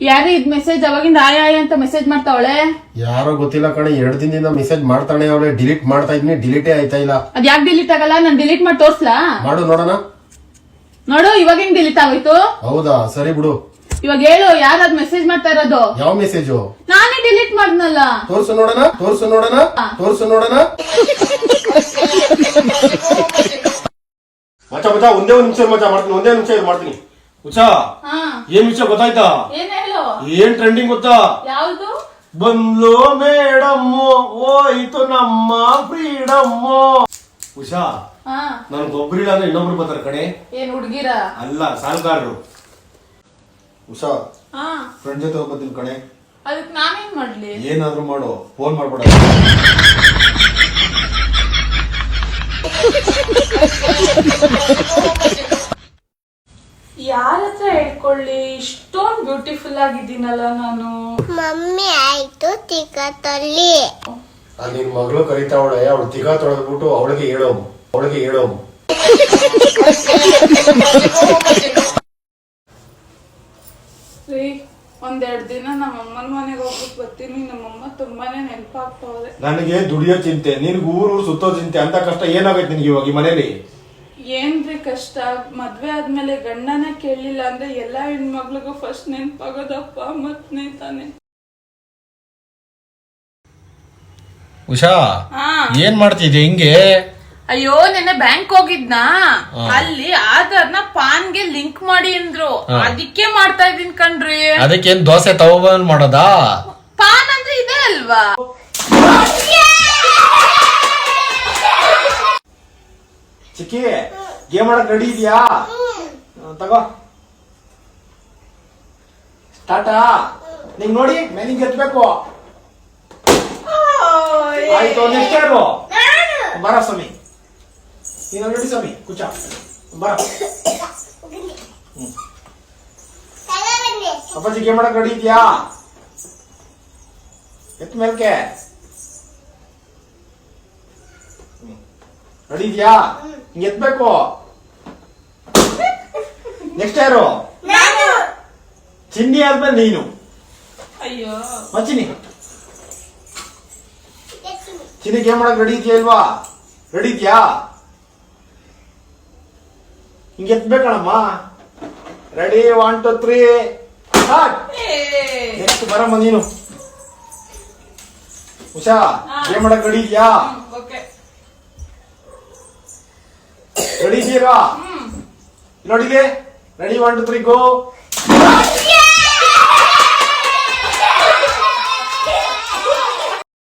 ಯಾರು ಇದ್ ಮೆಸೇಜ್ ಅವಾಗಿಂದ ಆಯ್ ಅಂತ ಮೆಸೇಜ್ ಮಾಡ್ತಾವಳೆ? ಯಾರೋ ಗೊತ್ತಿಲ್ಲ ಕಣೆ, 2 ದಿನದಿಂದ ಮೆಸೇಜ್ ಮಾಡ್ತಾನೆ ಅವಳೆ. ಡಿಲೀಟ್ ಮಾಡ್ತಾ ಇದ್ನಿ, ಡಿಲೀಟೇ ಆಯ್ತಾ ಇಲ್ಲ. ಅದ್ ಯಾಕೆ ಡಿಲೀಟ್ ಆಗಲ್ಲ? ನಾನ್ ಡಿಲೀಟ್ ಮಾಡಿ ತೋರ್ಸ್ಲಾ? ಮಾಡು ನೋಡೋಣ. ನೋಡು ಇವಾಗ ಹೆಂಗ್ ಡಿಲೀಟ್ ಆಗೋಯ್ತು. ಹೌದಾ, ಸರಿ ಬಿಡು. ಇವಾಗ ಹೇಳು, ಯಾರದ್ ಮೆಸೇಜ್ ಮಾಡ್ತಾ ಇರೋದು? ಯಾವ ಮೆಸೇಜು? ನಾನೇ ಡಿಲೀಟ್ ಮಾಡ್ನಲ್ಲ. ತೋರ್ಸು ನೋಡೋಣ, ತೋರ್ಸು ನೋಡೋಣ, ತೋರ್ಸು ನೋಡೋಣ. ಮಚ್ಚ ಮಚ್ಚ ಒಂದೇ ಒಂದ್ ನಿಮಿಷ ಮಚ್ಚ ಮಾಡ್ತೀನಿ, ಒಂದೇ ನಿಮಿಷ ಮಾಡ್ತೀನಿ. ಉಚ್ಚಾ ಏನ್ ವಿಷಯ ಗೊತ್ತಾಯ್ತಾ? ಏನ್ ಹೇಳು? ಏನ್ ಟ್ರೆಂಡಿಂಗ್ ಗೊತ್ತಾ? ಯಾವ್ದು? ಬಂದ್ಲು ಮೇಡಮ್, ಹೋಯ್ತು ನಮ್ಮ ಫ್ರೀಡಮ್. ಉಷಾ, ನನ್ಗೊಬ್ರಿಲ್ಲ ಅಂದ್ರೆ ಇನ್ನೊಬ್ರು ಬರ್ತಾರೆ ಕಣೆ. ಏನ್ ಹುಡ್ಗಿರ? ಅಲ್ಲ, ಸಾಲಗಾರರು. ಉಷಾ, ಫ್ರೆಂಡ್ ಜೊತೆ ಹೋಗ್ಬತ್ತೀನಿ ಕಣೆ. ಅದಕ್ ನಾನೇನ್ ಮಾಡ್ಲಿ? ಏನಾದ್ರೂ ಮಾಡು, ಫೋನ್ ಮಾಡ್ಬೇಡ. ಯಾರ ಹತ್ರ ಹೇಳ್ಕೊಳ್ಳಿ? ಇಷ್ಟೊಂದು ಬ್ಯೂಟಿಫುಲ್ ಆಗಿದ್ದೀನಲ್ಲ ನಾನು. ಮಮ್ಮಿ ಆಯ್ತು ತಿಕ್ಕ ತೊಳ್ಳಿ. ನಿನ್ ಮಗಳು ಕರೀತಾವಳೆ, ಅವಳು ತಿಗ ತೊಳೆದ್ಬಿಟ್ಟು ಅವಳಿಗೆ ಹೇಳೋವು. ರೀ, 1-2 ದಿನ ನಮ್ಮಮ್ಮನ ಮನೆಗೆ ಹೋಗ್ಬಿಟ್ಟು ಬರ್ತೀನಿ. ನಮ್ಮಮ್ಮ ತುಂಬಾನೇ ನೆನಪಾಗ್ತಾವ್ರೆ. ನನಗೆ ದುಡಿಯೋ ಚಿಂತೆ, ನಿನ್ಗೆ ಊರು ಸುತ್ತೋ ಚಿಂತೆ. ಅಂತ ಕಷ್ಟ ಏನಾಗೈತೆ ನಿನ್ಗೆ ಇವಾಗ ಈ ಮನೇಲಿ? ಏನ್ರಿ ಕಷ್ಟ? ಮದ್ವೆ ಆದ್ಮೇಲೆ ಗಂಡನ ಕೇಳಲಿಲ್ಲ ಅಂದ್ರೆ ಎಲ್ಲಾ ಹೆಣ್ಮಕ್ಳಿಗೂ ಫಸ್ಟ್ ನೆನಪಾಗೋದಪ್ಪ ಅಮ್ಮನೇ ತಾನೆ. ಉಷಾ, ಏನ್ ಮಾಡ್ತಿದ್ದೆ ಹಿಂಗೆ? ಅಯ್ಯೋ, ನೆನ್ನೆ ಬ್ಯಾಂಕ್ ಹೋಗಿದ್ನಾ, ಅಲ್ಲಿ ಆಧಾರ್ನ ಪಾನ್ಗೆ ಲಿಂಕ್ ಮಾಡಿ ಅಂದ್ರು. ಅದಕ್ಕೆ ಮಾಡ್ತಾ ಇದೀನಿ ಕಣ್ರಿ. ಅದಕ್ಕೇನ್ ದೋಸೆ ತಗೊಬಂದ್ ಮಾಡೋದಾ? ಪಾನ್ ಅಂದ್ರೆ ಇದೆ ಅಲ್ವಾ? ಚಿಕ್ಕಿ, ಗೇಮ್ ಆಡಕ್ ರೆಡಿ ಇದೆಯಾ? ತಗೋ ಸ್ಟಾರ್ಟಾ. ನಿಂಗ್ ನೋಡಿ ಮೇಲಿಂಗ್ ಎತ್ಬೇಕು. ಆಯ್ತು, ನೆಕ್ಸ್ಟ್ ಯಾರು? ಬರ ಸ್ವಾಮಿ, ನೀನು ರೆಡಿ ಸ್ವಾಮಿ, ಕುಚ ಬರ. ಅಪ್ಪಾಜಿ ಗೇಮ್ ಆಡಕ್ ರೆಡಿ ಇದೆಯಾ? ಎತ್ ಮೇಲ್ಕೆ ರೆಡಿ ಇದೆಯಾ? ಹಿಂಗ್ ಎತ್ಬೇಕು. ನೆಕ್ಸ್ಟ್ ಯಾರು? ಚಿನ್ನಿ ಆದ್ಮೇಲೆ ನೀನು. ಅಯ್ಯೋ ಮಚ್ಚಿನಿ, ಚಿನ್ನಿ ಗೇಮ್ ಮಾಡಕ್ ರೆಡಿ ಇದೆಯಾ ಇಲ್ವಾ? ರೆಡಿ ಇದೆಯಾ? ಹಿಂಗ್ ಎತ್ಬೇಕಣಮ್ಮ. Ready, 1 2 3 start. ನೆಕ್ಸ್ಟ್ ಬರಮ್ಮ ನೀನು. ಉಷಾ, ಗೇಮ್ ಮಾಡಕ್ ರೆಡಿ ಇದೆಯಾ? ರೆಡಿ ಇದೀರಾ? ನೋಡಿಗೆ ರೆಡಿ, 1 2 3 ಗೋ.